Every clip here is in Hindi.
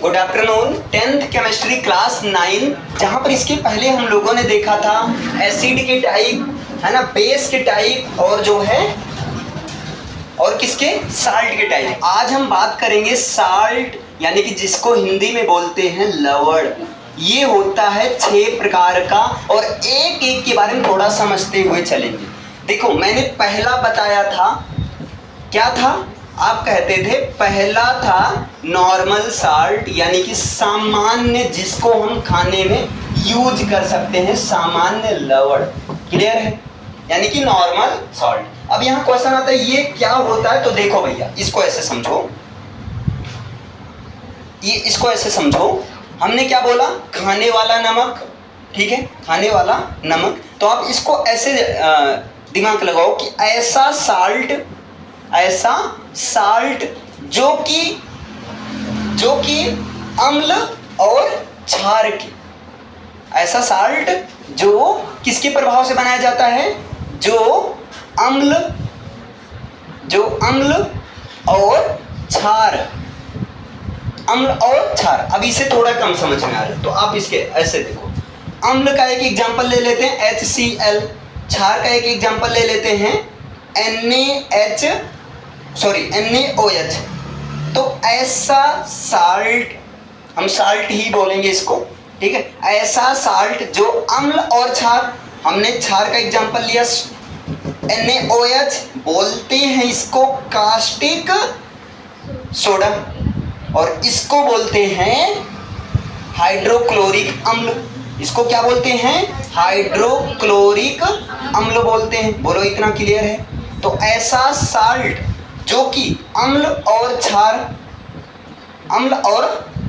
Good afternoon. 10th chemistry class 9, जहाँ पर इसके पहले हम लोगों ने देखा था एसिड के टाइप, है ना, बेस के टाइप और जो है और किसके, साल्ट के टाइप। आज हम बात करेंगे साल्ट, यानी कि जिसको हिंदी में बोलते हैं लवण। ये होता है 6 प्रकार का और एक एक के बारे में थोड़ा समझते हुए चलेंगे। देखो, मैंने पहला बताया था, क्या था, आप कहते थे पहला था नॉर्मल साल्ट, यानी कि सामान्य, जिसको हम खाने में यूज कर सकते हैं, सामान्य लवण। क्लियर है, यानी कि नॉर्मल सॉल्ट। अब यहाँ क्वेश्चन आता है ये क्या होता है, तो देखो भैया, इसको ऐसे समझो, ये इसको ऐसे समझो। हमने क्या बोला, खाने वाला नमक, ठीक है, खाने वाला नमक। तो आप इसको ऐसे दिमाग लगाओ कि ऐसा साल्ट जो कि अम्ल और क्षार के, ऐसा साल्ट जो किसके प्रभाव से बनाया जाता है, जो अम्ल और क्षार, अम्ल और क्षार। अब इसे थोड़ा कम समझ में आ रहा है तो आप इसके ऐसे देखो, अम्ल का एक एग्जांपल ले लेते हैं HCl, क्षार का एक एग्जांपल ले लेते हैं NaOH। तो ऐसा साल्ट, हम साल्ट ही बोलेंगे इसको, ठीक है, ऐसा साल्ट जो अम्ल और क्षार, हमने क्षार का एग्जांपल लिया NaOH, बोलते हैं इसको कास्टिक सोडा, और इसको बोलते हैं हाइड्रोक्लोरिक अम्ल। इसको क्या बोलते हैं, हाइड्रोक्लोरिक अम्ल बोलते हैं। बोलो, इतना क्लियर है। तो ऐसा साल्ट जो कि अम्ल और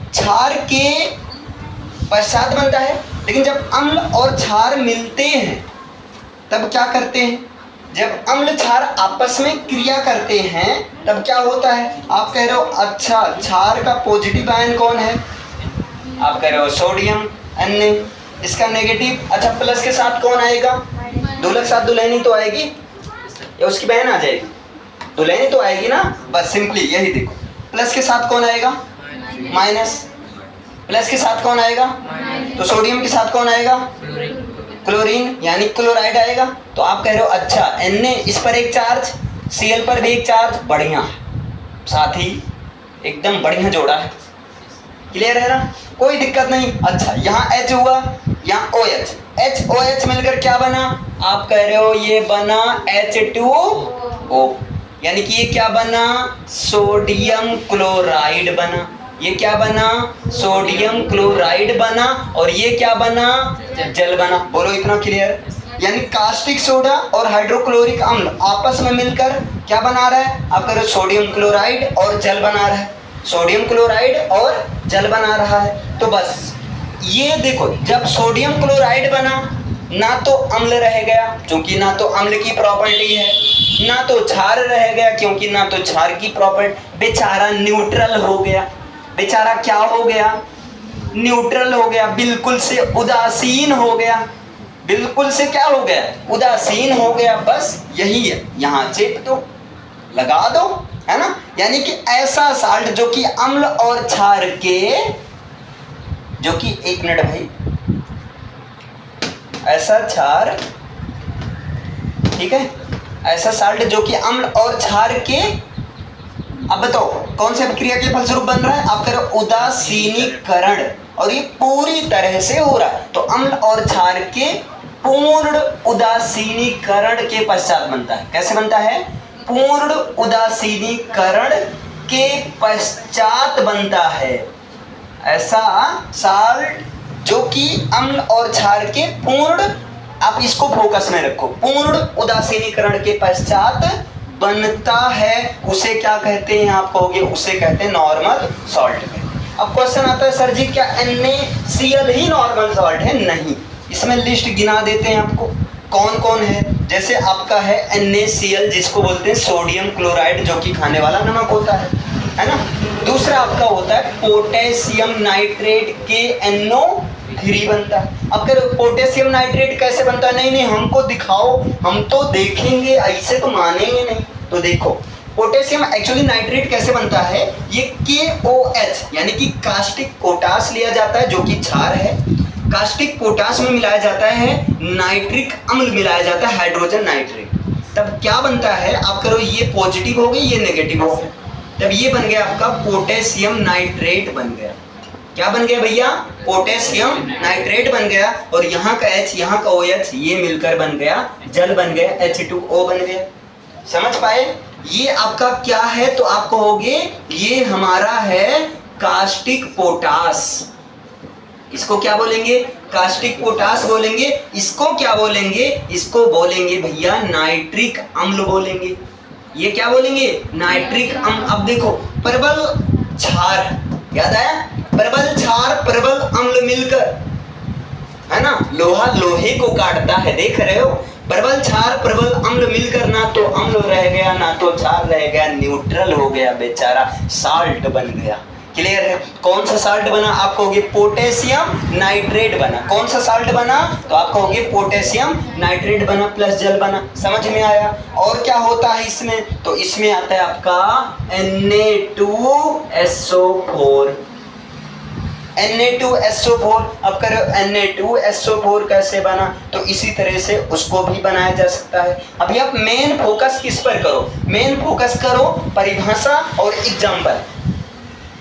क्षार के पश्चात बनता है, लेकिन जब अम्ल और क्षार मिलते हैं तब क्या करते हैं, जब अम्ल क्षार आपस में क्रिया करते हैं तब क्या होता है। आप कह रहे हो अच्छा, क्षार का पॉजिटिव आयन कौन है, आप कह रहे हो सोडियम Na, इसका नेगेटिव, अच्छा प्लस के साथ कौन आएगा, दूल्हे के साथ दुल्हनी तो आएगी या उसकी बहन आ जाएगी, दुल्हनी तो आएगी ना, बस सिंपली यही देखो। प्लस के साथ कौन आएगा, माइनस, प्लस के साथ कौन आएगा, तो सोडियम के साथ कौन आएगा, क्लोरीन, यानी क्लोराइड आएगा। तो आप कह रहे हो अच्छा, Na इस पर एक चार्ज, Cl पर भी एक चार्ज, बढ़िया, साथ ही एकदम बढ़िया जोड़ा है। क्लियर है ना, कोई दिक्कत नहीं। अच्छा, यहाँ H हुआ, यहाँ OH मिलकर क्या बना, आप कह रहे हो ये बना H2O, यानी कि ये क्या बना, सोडियम क्लोराइड बना। ये क्या बना, सोडियम क्लोराइड बना, और ये क्या बना, जल बना। बोलो, इतना क्लियर। यानी कास्टिक सोडा और हाइड्रोक्लोरिक अम्ल आपस में मिलकर क्या बना रहा है, आप कह रहे हो सोडियम क्लोराइड और जल बना रहा है, सोडियम क्लोराइड और जल बना रहा है। तो बस ये देखो, जब सोडियम क्लोराइड बना, ना तो अम्ल रह गया क्योंकि ना तो अम्ल की प्रॉपर्टी है, ना तो क्षार रह गया क्योंकि ना तो क्षार की प्रॉपर्टी, बेचारा न्यूट्रल हो गया। बेचारा क्या हो गया, न्यूट्रल हो गया, बिल्कुल से उदासीन हो गया, बिल्कुल से क्या हो गया, उदासीन हो गया। बस यही है, यहाँ चेप दो, लगा दो, है ना। यानी कि ऐसा साल्ट जो कि अम्ल और क्षार के, जो कि, एक मिनट भाई, ऐसा क्षार, ठीक है, ऐसा साल्ट जो कि अम्ल और क्षार के, अब बताओ कौन सी क्रिया के फलस्वरूप बन रहा है, आप कह रहे हो उदासीनीकरण, और ये पूरी तरह से हो रहा है। तो अम्ल और क्षार के पूर्ण उदासीनीकरण के पश्चात बनता है। कैसे बनता है, पूर्ण उदासीनीकरण के पश्चात बनता है ऐसा साल्ट जो कि अम्ल और क्षार के पूर्ण, आप इसको फोकस में रखो, पूर्ण उदासीनीकरण के पश्चात बनता है। उसे क्या कहते हैं, आप कहोगे उसे कहते हैं नॉर्मल सॉल्ट। अब क्वेश्चन आता है सर जी क्या NaCl ही नॉर्मल सॉल्ट है? नहीं, इसमें लिस्ट गिना देते हैं आपको कौन कौन है। जैसे आपका है NaCl, जिसको बोलते हैं सोडियम क्लोराइड, जो कि खाने वाला नमक होता है ना। दूसरा आपका होता है पोटेशियम नाइट्रेट KNO3 बनता है। अब कह रहे हो पोटेशियम नाइट्रेट कैसे बनता है, नहीं हमको दिखाओ, हम तो देखेंगे, ऐसे तो मानेंगे नहीं। तो देखो, पोटेशियम एक्चुअली नाइट्रेट कैसे बनता है, ये KOH यानी कि कास्टिक पोटास लिया जाता है जो कि क्षार है, कास्टिक पोटास में मिलाया जाता है नाइट्रिक अम्ल मिलाया जाता है हाइड्रोजन नाइट्रेट, तब क्या बनता है, आप करो ये पॉजिटिव हो गई ये नेगेटिव हो गया, तब ये बन गया आपका पोटेशियम नाइट्रेट बन गया। क्या बन गया भैया, पोटेशियम नाइट्रेट बन गया, और यहाँ का H यहाँ का OH ये मिलकर बन गया जल बन गया, H2O बन गया। समझ पाए, ये आपका क्या है, तो आप कहोगे ये हमारा है कास्टिक पोटास, इसको क्या बोलेंगे, कास्टिक पोटास बोलेंगे, इसको क्या बोलेंगे, इसको बोलेंगे भैया नाइट्रिक अम्ल बोलेंगे, ये क्या बोलेंगे, नाइट्रिक अम्ल। अब देखो प्रबल क्षार, याद आया, प्रबल क्षार प्रबल अम्ल मिलकर, है ना, लोहा लोहे को काटता है, देख रहे हो, प्रबल क्षार प्रबल अम्ल मिलकर ना तो अम्ल रह गया ना तो क्षार रह गया, न्यूट्रल हो गया बेचारा, साल्ट बन गया। क्लियर है, कौन सा साल्ट बना, आप कहोगे पोटेशियम नाइट्रेट बना, कौन सा साल्ट बना, तो आप कहोगे पोटेशियम नाइट्रेट बना प्लस जल बना। समझ में आया, और क्या होता है इसमें, तो इसमें आता है आपका Na2SO4, Na2SO4। अब करो Na2SO4 कैसे बना, तो इसी तरह से उसको भी बनाया जा सकता है। अभी आप मेन फोकस किस पर करो, मेन फोकस करो परिभाषा और एग्जाम्पल,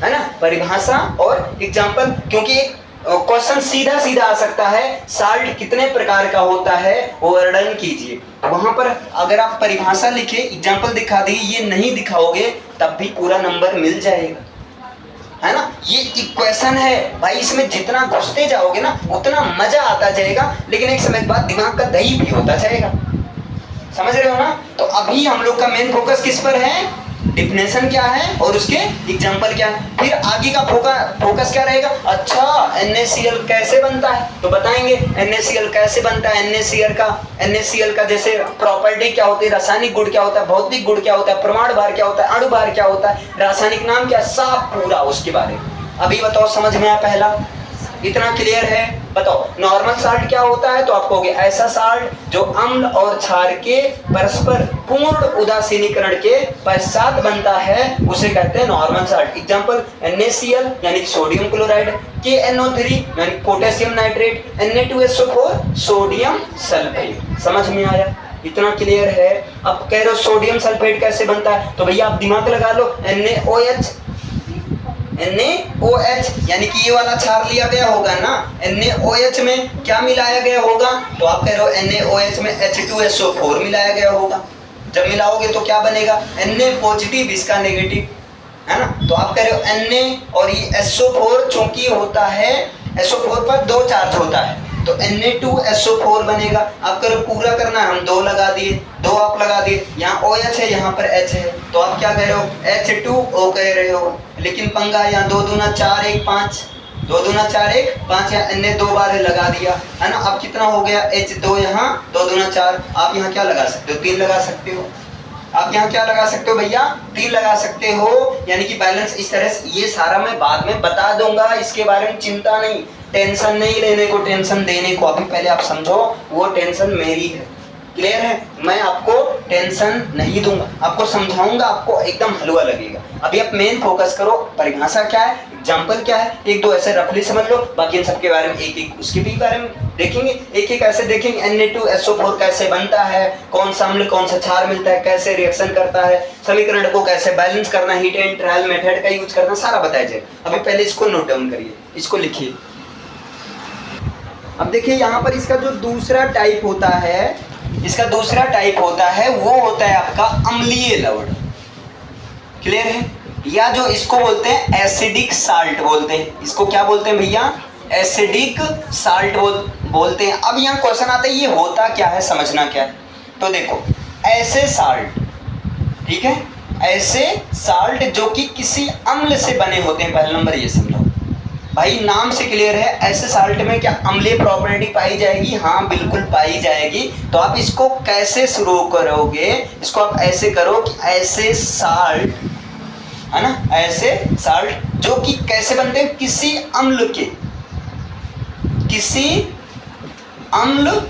है ना, परिभाषा और एग्जाम्पल, क्योंकि क्वेश्चन सीधा सीधा आ सकता है, साल्ट कितने प्रकार का होता है वर्णन कीजिए, वहां पर अगर आप परिभाषा लिखे एग्जाम्पल दिखा दिए, ये नहीं दिखाओगे तब भी पूरा नंबर मिल जाएगा, है ना। ये इक्वेशन है भाई, इसमें जितना घुसते जाओगे ना उतना मजा आता जाएगा, लेकिन एक समय के बाद दिमाग का दही भी होता जाएगा, समझ रहे हो ना। तो अभी हम लोग का मेन फोकस किस पर है, डिफिनेशन क्या है और उसके एग्जाम्पल क्या है, फिर आगे का फोकस क्या रहेगा, अच्छा NaCl कैसे बनता है, तो बताएंगे NaCl कैसे बनता है, NaCl का जैसे प्रॉपर्टी क्या होती है, रासायनिक गुण क्या होता है, भौतिक गुण क्या होता है, परमाणु भार क्या होता है, अणु भार क्या होता है, रासायनिक नाम क्या, सब पूरा उसके बारे में। अभी बताओ समझ में आया, पहला इतना क्लियर है। बताओ नॉर्मल साल्ट क्या होता है, तो आप कहोगे ऐसा साल्ट जो अम्ल और क्षार के परस्पर पूर्ण उदासीनीकरण के पश्चात बनता है उसे कहते हैं नॉर्मल साल्ट। एग्जांपल NaCl यानी सोडियम क्लोराइड, KNO3 यानी potassium nitrate, Na2SO4 sodium sulphate. समझ में आया, इतना क्लियर है। अब कह रहे हो सोडियम सल्फेट कैसे बनता है, तो भैया आप दिमाग लगा लो, NaOH यानी कि ये वाला क्षार लिया गया होगा ना, NaOH में क्या मिलाया गया होगा, तो आप कह रहे हो NaOH में H2SO4 मिलाया गया होगा। जब मिलाओगे तो क्या बनेगा, Na पॉजिटिव इसका नेगेटिव, है ना। तो आप कह रहे हो Na और ये SO4 चूंकि होता है, SO4 पर 2 चार्ज होता है तो Na2SO4 बनेगा। आप करो पूरा करना है, हम 2 लगा दिए, 2 आप लगा दिए, यहाँ OH है यहाँ पर H है, तो आप क्या कह रहे हो, H2O कह रहे हो। लेकिन पंगा यहाँ 2 दूना 4 1 5, 2 दूना 4 1 5, यहाँ Na 2 बार लगा दिया, है ना। अब कितना हो गया, H2 यहाँ 2 दूना 4, आप यहाँ क्या लगा सकते हो, 3 लगा सकते हो। आप यहाँ क्या लगा सकते हो भैया, 3 लगा सकते हो, यानी कि बैलेंस इस तरह से। ये सारा मैं बाद में बता दूंगा, इसके बारे में चिंता नहीं, टेंशन नहीं लेने को, टेंशन देने को। अभी पहले आप समझो वो टेंशन मेरी है, क्लियर है। मैं आपको टेंशन नहीं दूंगा, आपको समझाऊंगा, आपको एकदम हलवा लगेगा। अभी आप मेन फोकस करो, परिभाषा क्या है, एग्जाम्पल क्या है, 1-2 ऐसे रफली समझ लो, बाकी इन सबके बारे में एक उसके भी बारे में देखेंगे, एक ऐसे देखेंगे। Na2SO4 कैसे बनता है, कौन सा अम्ल कौन सा क्षार मिलता है, कैसे रिएक्शन करता है, समीकरण को कैसे बैलेंस करना, हीट एंड ट्रायल मेथड का यूज करना, सारा बताया जाए। अभी पहले इसको नोट डाउन करिए, इसको लिखिए। अब देखिए यहाँ पर इसका जो दूसरा टाइप होता है, इसका दूसरा टाइप होता है वो होता है आपका अम्लीय लवण, क्लियर है। या जो इसको बोलते हैं एसिडिक साल्ट बोलते हैं, इसको क्या बोलते हैं भैया, एसिडिक साल्ट बोलते हैं। अब यहाँ क्वेश्चन आता है ये होता क्या है, समझना क्या है। तो देखो ऐसे साल्ट, ठीक है, ऐसे साल्ट जो कि किसी अम्ल से बने होते हैं, पहला नंबर ये समझो भाई, नाम से क्लियर है। ऐसे साल्ट में क्या अम्लीय प्रॉपर्टी पाई जाएगी, हाँ बिल्कुल पाई जाएगी। तो आप इसको कैसे शुरू करोगे, इसको आप ऐसे करो कि ऐसे साल्ट, है ना, ऐसे साल्ट जो कि कैसे बनते हैं, किसी अम्ल के, किसी अम्ल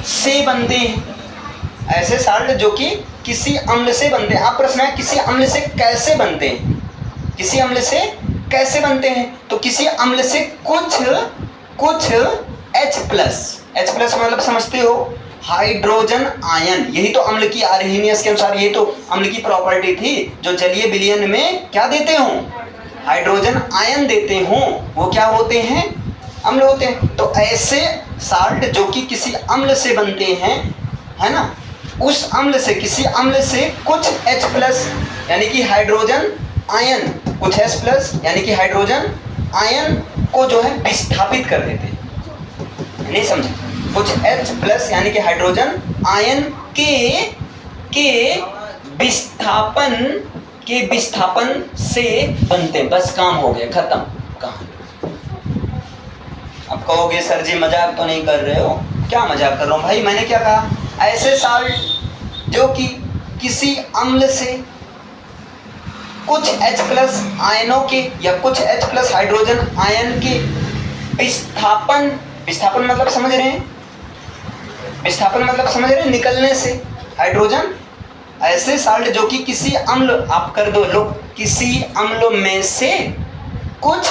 से बनते हैं। ऐसे साल्ट जो कि किसी अम्ल से बनते हैं। अब प्रश्न है किसी अम्ल से कैसे बनते हैं, किसी अम्ल से कैसे बनते हैं? तो किसी अम्ल से कुछ H प्लस मतलब समझते हो, हाइड्रोजन आयन। यही तो अम्ल की आर्हेनियस के अनुसार यही तो अम्ल की प्रॉपर्टी थी, जो जलीय विलयन में क्या देते हो, हाइड्रोजन आयन देते हो, वो क्या होते हैं, अम्ल होते हैं। तो ऐसे साल्ट जो कि किसी अम्ल से बनते हैं, है ना, उस अम्ल से, किसी अम्ल से कुछ H प्लस यानी कि हाइड्रोजन आयन, कुछ H प्लस यानी कि हाइड्रोजन आयन को जो है विस्थापित कर देते हैं। नहीं समझे? कुछ H प्लस यानी कि हाइड्रोजन आयन के विस्थापन से बनते हैं। बस काम हो गया, खत्म कहानी। अब कहोगे सर जी मजाक तो नहीं कर रहे हो? क्या मजाक कर रहा हूँ भाई, मैंने क्या कहा? ऐसे साल्ट जो कि किसी अम्ल से कुछ H प्लस आयनों के या कुछ H प्लस हाइड्रोजन आयन के विस्थापन मतलब समझ रहे हैं, विस्थापन मतलब समझ रहे हैं, निकलने से हाइड्रोजन। ऐसे साल्ट जो कि किसी अम्ल, आप कर दो लोग, किसी अम्ल में से कुछ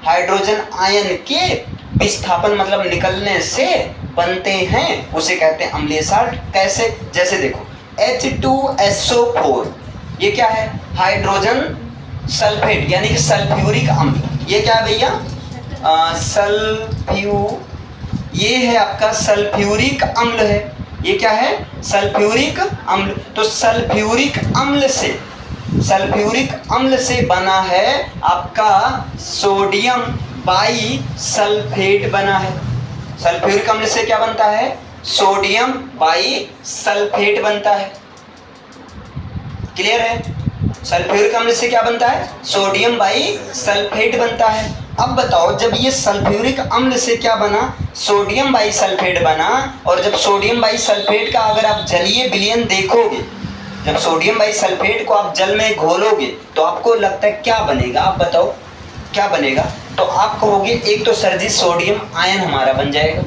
हाइड्रोजन आयन के विस्थापन मतलब निकलने से बनते हैं, उसे कहते हैं अम्लीय साल्ट। कैसे? जैसे देखो H2SO4, ये क्या है, हाइड्रोजन सल्फेट यानी कि सल्फ्यूरिक अम्ल। ये क्या है भैया, ये है आपका सल्फ्यूरिक अम्ल है। ये क्या है, सल्फ्यूरिक अम्ल। तो सल्फ्यूरिक अम्ल से बना है आपका सोडियम बाई सल्फेट बना है। सल्फ्यूरिक अम्ल से क्या बनता है, सोडियम बाई सल्फेट बनता है। क्लियर है? सल्फ्यूरिक अम्ल से क्या बनता है, सोडियम बाई सल्फेट बनता है। अब बताओ, जब ये सल्फ्यूरिक अम्ल से क्या बना, सोडियम बाई सल्फेट बना, और जब सोडियम बाई सल्फेट का अगर आप जलीय विलयन देखोगे, जब सोडियम बाई सल्फेट को आप जल में घोलोगे तो आपको लगता है क्या बनेगा? आप बताओ क्या बनेगा? तो आप कहोगे एक तो सर जी सोडियम आयन हमारा बन जाएगा,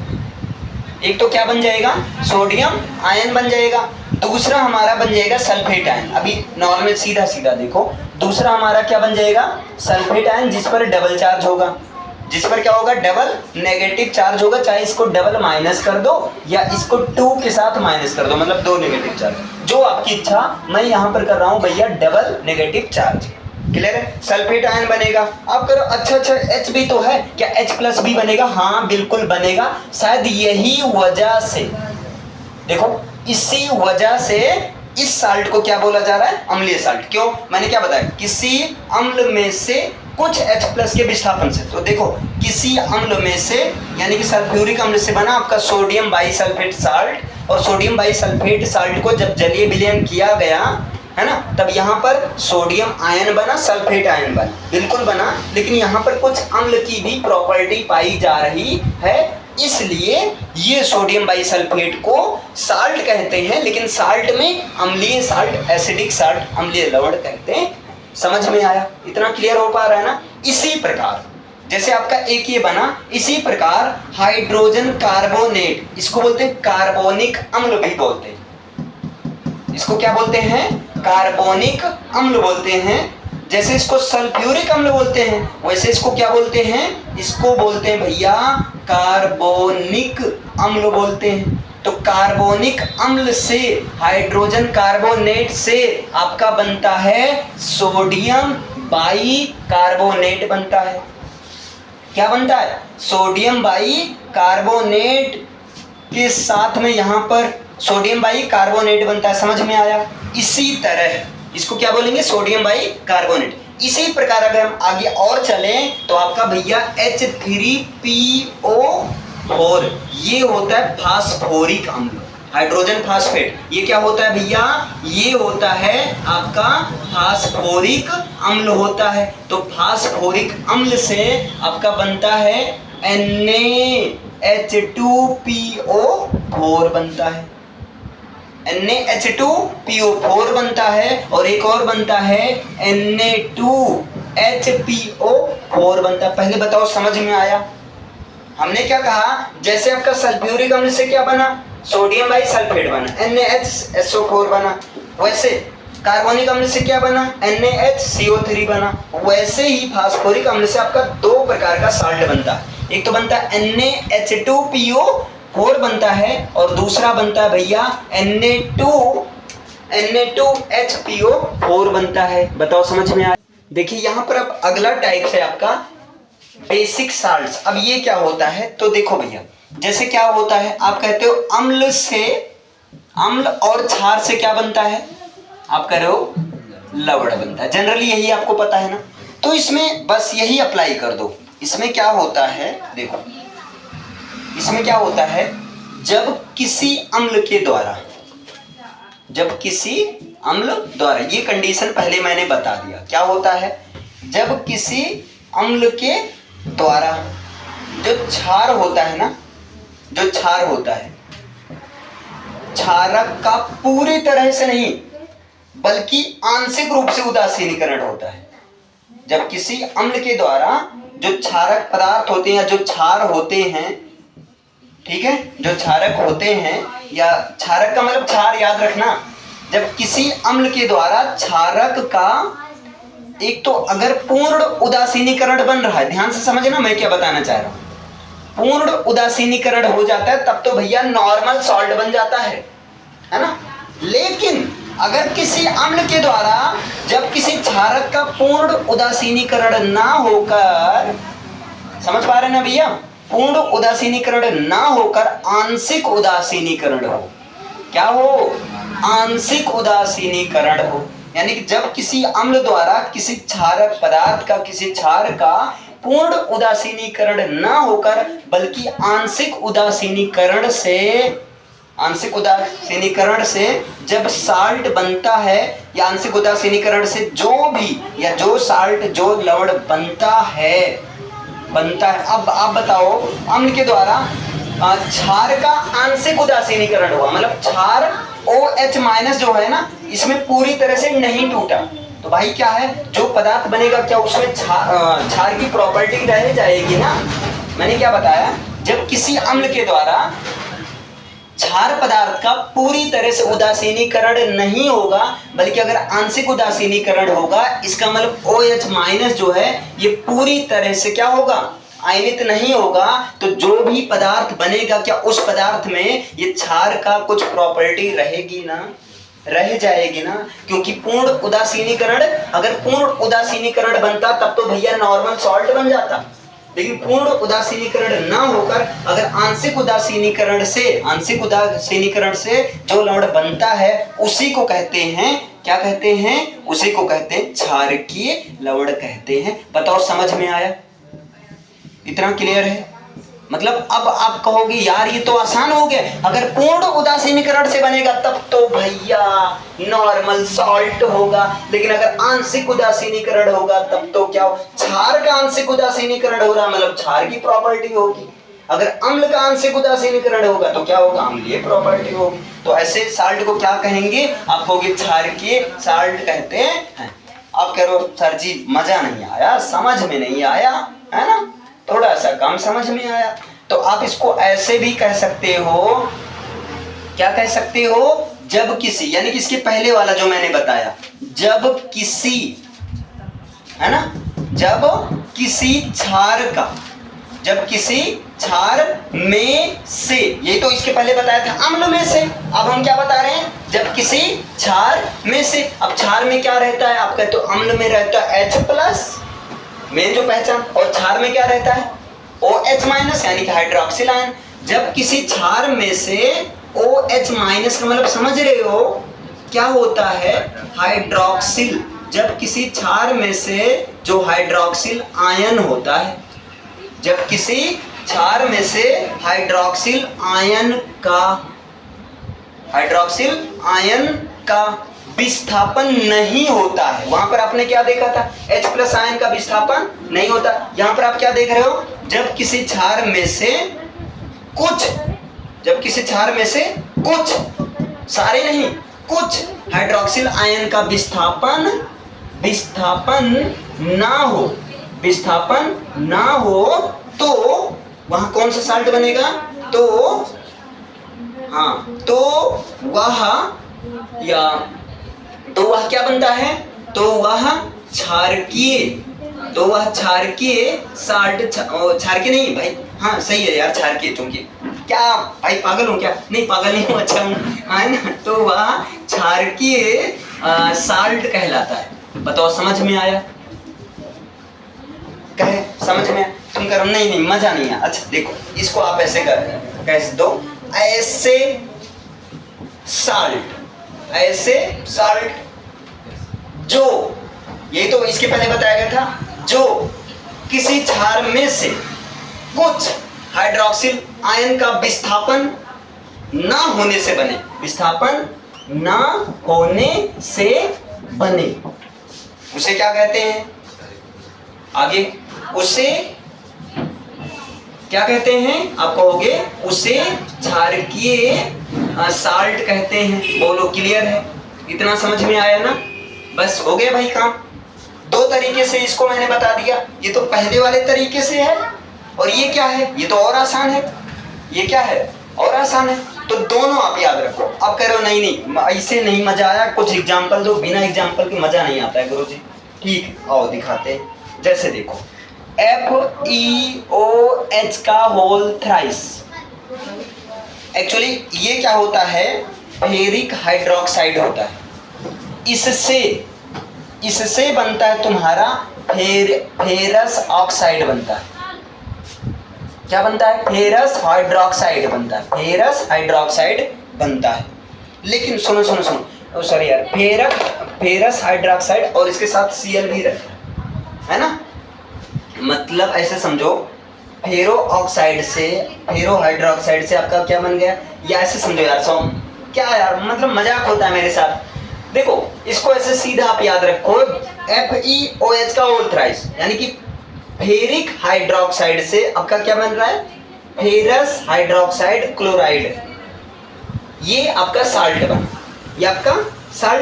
एक तो क्या बन जाएगा, सोडियम आयन बन जाएगा। दूसरा हमारा बन जाएगा सल्फेट आयन। अभी नॉर्मल सीधा सीधा देखो, दूसरा हमारा क्या बन जाएगा, सल्फेट आयन, जिस पर डबल चार्ज होगा, जिस पर क्या होगा, डबल नेगेटिव चार्ज होगा। चाहे इसको डबल माइनस कर दो या इसको 2 के साथ माइनस कर दो, मतलब 2 नेगेटिव चार्ज, जो आपकी इच्छा। मैं यहाँ पर कर रहा हूँ भैया डबल नेगेटिव चार्ज। क्लियर है? सल्फेट आयन बनेगा। आप करो अच्छा H भी तो है, क्या H प्लस भी बनेगा? हाँ बिल्कुल बनेगा। शायद यही वजह से, देखो इसी वजह से इस साल्ट को क्या बोला जा रहा है, अम्लीय साल्ट। क्यों? मैंने क्या बताया, किसी अम्ल में से कुछ H प्लस के विस्थापन से। तो देखो किसी अम्ल में से यानी कि सल्फ्यूरिक अम्ल से बना आपका सोडियम बाईसल्फेट साल्ट, और सोडियम बाईसल्फेट साल्ट को जब जलीय विलयन किया गया, है ना, तब यहाँ पर सोडियम आयन बना, सल्फेट आयन बना, बिल्कुल बना। लेकिन यहाँ पर कुछ अम्ल की भी प्रॉपर्टी पाई जा रही है, इसलिए ये सोडियम बाईसल्फेट को साल्ट कहते हैं। लेकिन साल्ट में अम्लीय साल्ट, एसिडिक साल्ट, अम्लीय लवण कहते हैं। समझ में आया? इतना क्लियर हो पा रहा है ना? इसी प्रकार जैसे आपका एक ये बना, इसी प्रकार हाइड्रोजन कार्बोनेट, इसको बोलते हैं कार्बोनिक अम्ल भी बोलते हैं। इसको क्या बोलते हैं, कार्बोनिक अम्ल बोलते हैं। जैसे इसको सल्फ्यूरिक अम्ल बोलते हैं, वैसे इसको क्या बोलते हैं, इसको बोलते हैं भैया कार्बोनिक अम्ल बोलते हैं। तो कार्बोनिक अम्ल से, हाइड्रोजन कार्बोनेट से आपका बनता है सोडियम बाई कार्बोनेट बनता है। क्या बनता है, सोडियम बाई कार्बोनेट के साथ में यहाँ पर सोडियम बाई कार्बोनेट बनता है। समझ में आया? इसी तरह इसको क्या बोलेंगे, सोडियम बाई कार्बोनेट। इसी प्रकार अगर हम आगे और चलें तो आपका भैया H3PO4, ये होता है फास्फोरिक अम्ल, हाइड्रोजन फास्फेट। ये क्या होता है भैया, ये होता है आपका फास्फोरिक अम्ल होता है। तो फास्फोरिक अम्ल से आपका बनता है NaH2PO4 बनता है, NaH2PO4 बनता है, और एक और बनता है Na2HPO4 बनता है। पहले बताओ समझ में आया? हमने क्या कहा, जैसे आपका सल्फ्यूरिक अम्ल से क्या बना, सोडियम बाई सल्फेट बना, NaHSO4 बना। वैसे कार्बोनिक अम्ल से क्या बना, NaHCO3 बना। वैसे ही फास्फोरिक अम्ल से आपका दो प्रकार का साल्ट बनता है, एक तो बनता है NaH2PO4 बनता है और दूसरा बनता है भैया Na2HPO4 बनता है। बताओ समझ में आया? देखिए यहाँ पर अब अगला टाइप है आपका बेसिक साल्ट्स। अब ये क्या होता है, तो देखो भैया जैसे क्या होता है, आप कहते हो अम्ल से, अम्ल और क्षार से क्या बनता है, आप कह रहे हो लवण बनता है। जनरली यही आपको पता है ना, तो इसमें बस यही अप्लाई कर दो। इसमें क्या होता है, देखो इसमें क्या होता है, जब किसी अम्ल के द्वारा, जब किसी अम्ल द्वारा, ये कंडीशन पहले मैंने बता दिया, क्या होता है, जब किसी अम्ल के द्वारा जो क्षार होता है ना, जो क्षार होता है, क्षारक का पूरी तरह से नहीं बल्कि आंशिक रूप से उदासीनीकरण होता है। जब किसी अम्ल के द्वारा जो क्षारक पदार्थ होते हैं या जो क्षार होते हैं, ठीक है, जो क्षारक होते हैं, या क्षारक का मतलब क्षार याद रखना, जब किसी अम्ल के द्वारा क्षारक का एक तो अगर पूर्ण उदासीनीकरण बन रहा है, ध्यान से समझना मैं क्या बताना चाह रहा हूं, पूर्ण उदासीनीकरण हो जाता है तब तो भैया नॉर्मल सॉल्ट बन जाता है ना। लेकिन अगर किसी अम्ल के द्वारा जब किसी क्षारक का पूर्ण उदासीनीकरण ना होकर, समझ पा रहे ना भैया, पूर्ण उदासीनीकरण ना होकर आंशिक उदासीनीकरण हो, क्या हो, आंशिक उदासीनीकरण हो, यानी कि जब किसी अम्ल द्वारा किसी क्षारक पदार्थ का, किसी क्षार का पूर्ण उदासीनीकरण ना होकर बल्कि आंशिक उदासीनीकरण से जब साल्ट बनता है, या आंशिक उदासीनीकरण से जो भी या जो साल्ट, जो लवण बनता है। अब आप बताओ, अम्ल के द्वारा क्षार का आंशिक उदासीनीकरण हुआ, मतलब क्षार OH- जो है ना, इसमें पूरी तरह से नहीं टूटा, तो भाई क्या है, जो पदार्थ बनेगा क्या उसमें क्षार की प्रॉपर्टी रह जाएगी ना। मैंने क्या बताया, जब किसी अम्ल के द्वारा क्षार पदार्थ का पूरी तरह से उदासीनीकरण नहीं होगा बल्कि अगर आंशिक उदासीनीकरण होगा, इसका मतलब OH- जो है ये पूरी तरह से क्या होगा, आयनित नहीं होगा, तो जो भी पदार्थ बनेगा क्या उस पदार्थ में ये क्षार का कुछ प्रॉपर्टी रहेगी ना, रह जाएगी ना, क्योंकि पूर्ण उदासीनीकरण, अगर पूर्ण उदासीनीकरण बनता तब तो भैया नॉर्मल सॉल्ट बन जाता, लेकिन पूर्ण उदासीनीकरण ना होकर अगर आंशिक उदासीनीकरण से जो लवण बनता है उसी को कहते हैं, क्या कहते हैं, उसी को कहते हैं क्षारकीय लवण कहते हैं। बताओ समझ में आया? इतना क्लियर है? मतलब अब आप कहोगे यार ये तो आसान हो गया, अगर पूर्ण उदासीनीकरण से बनेगा तब तो भैया नॉर्मल सॉल्ट होगा, लेकिन अगर आंशिक उदासीनीकरण होगा तब तो क्या हो, क्षार का आंशिक उदासीनीकरण हो रहा, मतलब क्षार की प्रॉपर्टी होगी। अगर अम्ल का आंशिक उदासीनीकरण होगा तो क्या होगा, अम्लीय प्रॉपर्टी होगी। तो ऐसे साल्ट को क्या कहेंगे, आप कहोगे क्षारकीय साल्ट कहते हैं। आप कह रहे हो सर जी मजा नहीं आया, समझ में नहीं आया, है ना, थोड़ा सा कम समझ में आया, तो आप इसको ऐसे भी कह सकते हो, क्या कह सकते हो, जब किसी, यानी कि इसके पहले वाला जो मैंने बताया, जब किसी, है ना, जब किसी क्षार का, जब किसी क्षार में से, यही तो इसके पहले बताया था अम्ल में से, अब हम क्या बता रहे हैं, जब किसी क्षार में से। अब क्षार में क्या रहता है, आप कहते हो अम्ल में रहता है H+, मेन जो पहचान, और क्षार में क्या रहता है OH- यानी कि हाइड्रोक्सिल आयन। जब किसी क्षार में से OH- का मतलब समझ रहे हो क्या होता है, हाइड्रोक्सिल। जब किसी क्षार में से जो हाइड्रोक्सिल आयन होता है, जब किसी क्षार में से हाइड्रोक्सिल आयन का विस्थापन नहीं होता है, वहां पर आपने क्या देखा था, H+ आयन का विस्थापन नहीं होता। यहां पर आप क्या देख रहे हो, जब किसी क्षार में से कुछ, जब किसी क्षार में से कुछ, सारे नहीं, कुछ हाइड्रोक्सिल आयन का विस्थापन ना हो तो वहां कौन सा साल्ट बनेगा, तो वह, या तो वह क्या बनता है, तो वह क्षारकीय साल्ट, क्षारकीय नहीं भाई, हाँ सही है यार, क्षारकीय, चूंकि क्या भाई पागल हूँ क्या, नहीं पागल नहीं हूँ, अच्छा हूँ, है ना, तो वह क्षारकीय साल्ट कहलाता है। बताओ समझ में आया, कहे समझ में, तुम करो नहीं मजा नहीं आया। अच्छा देखो इसको आप ऐसे कैसे दो, ऐसे साल्ट जो, यही तो इसके पहले बताया गया था, जो किसी क्षार में से कुछ हाइड्रोक्सिल आयन का विस्थापन ना होने से बने, उसे क्या कहते हैं, आगे उसे क्या कहते हैं, आप कहोगे उसे क्षारकीय साल्ट कहते हैं। बोलो क्लियर है, इतना समझ में आया ना, बस हो गया भाई काम। दो तरीके से इसको मैंने बता दिया, ये तो पहले वाले तरीके से है, और ये क्या है, ये तो और आसान है, ये क्या है और आसान है, तो दोनों आप याद रखो। अब कह रहे हो नहीं ऐसे नहीं मजा आया, कुछ एग्जाम्पल दो, बिना एग्जाम्पल के मजा नहीं आता है गुरुजी। ठीक, आओ दिखाते हैं, जैसे देखो FeOH का होल थ्राइस, एक्चुअली ये क्या होता है, फेरिक हाइड्रोक्साइड होता है, इससे बनता है तुम्हारा फेरस ऑक्साइड बनता है। क्या बनता है, फेरस हाइड्रोक्साइड बनता है। लेकिन सुनो सॉरी यार, फेरस हाइड्रोक्साइड और इसके साथ Cl भी रहता है ना, मतलब ऐसे समझो, फेरो हाइड्रोक्साइड से आपका क्या बन गया, या ऐसे समझो यार, क्या यार मतलब मजाक होता है मेरे साथ। देखो इसको ऐसे सीधा आप याद रखो, FeOH का होल थ्राइस, यानी कि फेरिक हाइड्रोक्साइड से आपका क्या बन रहा है, फेरस हाइड्रोक्साइड क्लोराइड, ये आपका साल्ट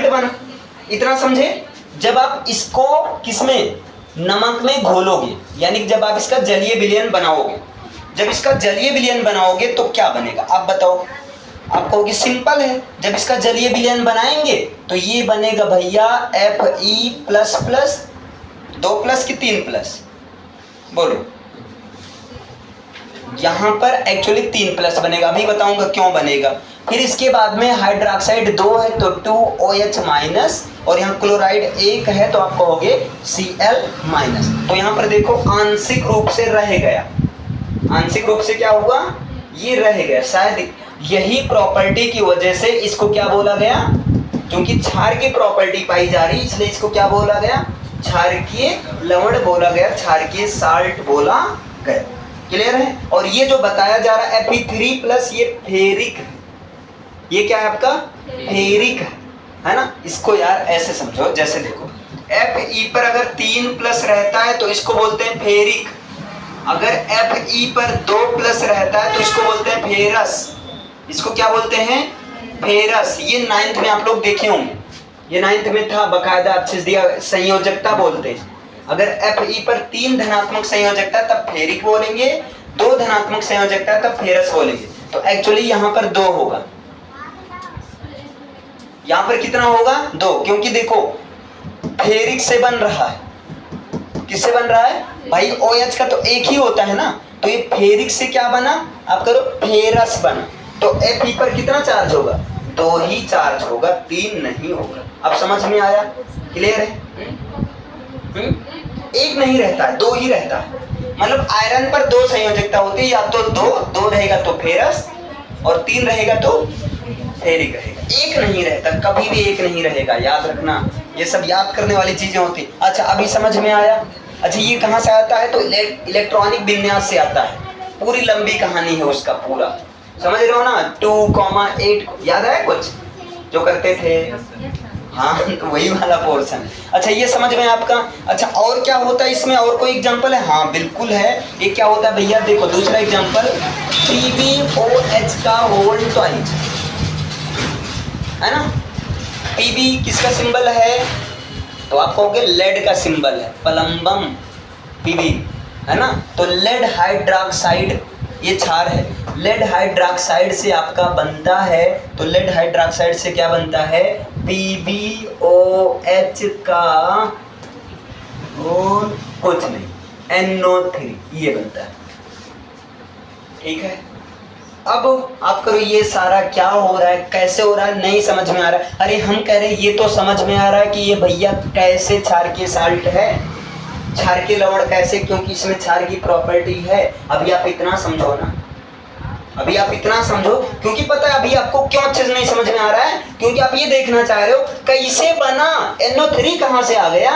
बना, इतना समझे। जब आप इसको किसमें, नमक में घोलोगे, यानी कि जब आप इसका जलीय विलयन बनाओगे, तो क्या बनेगा आप बताओ। आप कहोगे सिंपल है, जब इसका जलीय विलयन बनाएंगे तो ये बनेगा भैया Fe++, 2+ की 3+, बोलो यहाँ पर एक्चुअली 3+ बनेगा, अभी बताऊंगा क्यों बनेगा। फिर इसके बाद में हाइड्रोक्साइड 2 है तो 2OH-, और यहाँ क्लोराइड 1 है तो आप कहोगे Cl-। तो यहाँ पर देखो आंशिक रूप से रह गया, आंशिक रूप से क्या हुआ, ये रह गया। शायद यही प्रॉपर्टी की वजह से इसको क्या बोला गया, क्योंकि क्षार की प्रॉपर्टी पाई जा रही, इसलिए इसको क्या बोला गया, क्षारकीय लवण बोला गया, क्षारकीय साल्ट बोला गया। क्लियर है। और ये जो बताया जा रहा है Fe3+, ये फेरिक, ये क्या है आपका, फेरिक है ना। इसको यार ऐसे समझो, जैसे देखो Fe पर अगर 3+ रहता है तो इसको बोलते हैं फेरिक, अगर Fe पर 2+ रहता है तो इसको बोलते हैं फेरस। इसको क्या बोलते हैं, फेरस। ये 9th में आप लोग देखे होंगे, ये 9th में था बकायदा, अच्छे से दिया, संयोजकता बोलते हैं। अगर Fe पर 3 धनात्मक संयोजकता तब फेरिक बोलेंगे, 2 धनात्मक संयोजकता तब फेरस बोलेंगे। तो एक्चुअली यहाँ पर 2 होगा, यहाँ पर कितना होगा, 2, क्योंकि देखो फेरिक से बन रहा है, किससे बन रहा है भाई, OH का तो एक ही होता है ना, तो ये फेरिक से क्या बना, आप करो फेरस बना। तो Fe पर कितना चार्ज होगा, 2 ही चार्ज होगा, 3 नहीं होगा। अब समझ में आया, क्लियर है। एक नहीं रहता है, 2 ही रहता है, मतलब आयरन पर 2 संयोजकता होती है, या तो 2 रहेगा तो फेरस, और 3 रहेगा तो फेरिक रहेगा, एक नहीं रहता, कभी भी एक नहीं रहेगा, याद रखना। ये सब याद करने वाली चीजें होती। अच्छा अभी समझ में आया। अच्छा ये कहाँ से आता है, तो इलेक्ट्रॉनिक विन्यास से आता है, पूरी लंबी कहानी है उसका पूरा, समझ रहे हो ना। 2,8 याद है कुछ जो करते थे, हाँ तो वही वाला पोर्शन। अच्छा ये समझ में आपका। अच्छा और क्या होता है इसमें, और कोई एग्जांपल है, हाँ बिल्कुल है। ये क्या होता है भैया, देखो दूसरा एग्जांपल, PbOH का होल ट्वाइस, है ना। Pb किसका सिंबल है, तो आप कहोगे लेड का सिंबल है, प्लम्बम Pb, है ना। तो लेड हाइड्रोक्साइड ये क्षार है, लेड हाइड्रोक्साइड से आपका बनता है, तो लेड हाइड्रोक्साइड से क्या बनता है, PbOH का और कुछ नहीं NO3 ये बनता है। ठीक है, अब आप करो ये सारा क्या हो रहा है, कैसे हो रहा है, नहीं समझ में आ रहा है। अरे हम कह रहे हैं ये तो समझ में आ रहा है कि ये भैया कैसे क्षारकीय साल्ट है, क्षारकीय लवण कैसे, क्योंकि इसमें क्षार की प्रॉपर्टी है। अभी आप इतना समझो ना, अभी आप इतना समझो, क्योंकि पता है अभी आपको क्यों अच्छे से नहीं समझ में आ रहा है, क्योंकि आप ये देखना चाह रहे हो कैसे बना, NO3 कहां से आ गया,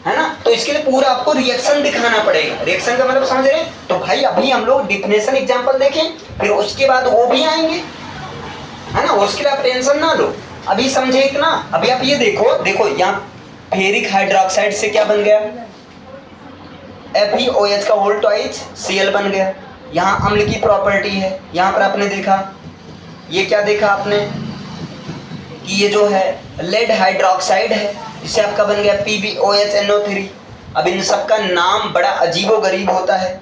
है ना। तो इसके लिए पूरा आपको रिएक्शन दिखाना पड़ेगा। रिएक्शन का मतलब समझ रहे हैं? तो भाई अभी हम लोग डिफिनेशन एग्जांपल देखें, फिर उसके बाद वो भी आएंगे, है ना। उसके लिए आप टेंशन ना लो, अभी समझे इतना। अभी आप ये देखो, देखो यहाँ फेरिक हाइड्रोक्साइड से क्या बन गया, FeOH का होल ट्वाइस Cl बन गया। यहाँ अम्ल की प्रॉपर्टी है, यहाँ पर आपने देखा, ये क्या देखा आपने कि ये जो है लेड हाइड्रोक्साइड है, इससे आपका बन गया PbOH NO3। अब इन सब का नाम बड़ा अजीबोगरीब होता है,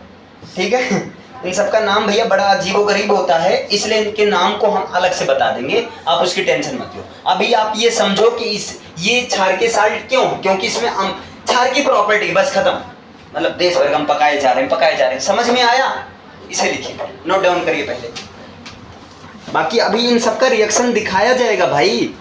ठीक है, इन सब का नाम भैया बड़ा अजीबोगरीब होता है, इसलिए इनके नाम को हम अलग से बता देंगे, आप उसकी टेंशन मत लो। अभी आप ये समझो कि ये क्षारकीय साल्ट क्यों, क्योंकि इसमें क्षार की प्रॉपर्टी, बस खत्म। मतलब देश भर हम पकाए जा रहे हैं, समझ में आया? इसे लिखिए, नोट डाउन करिए पहले, बाकी अभी इन सब का रिएक्शन दिखाया जाएगा भाई।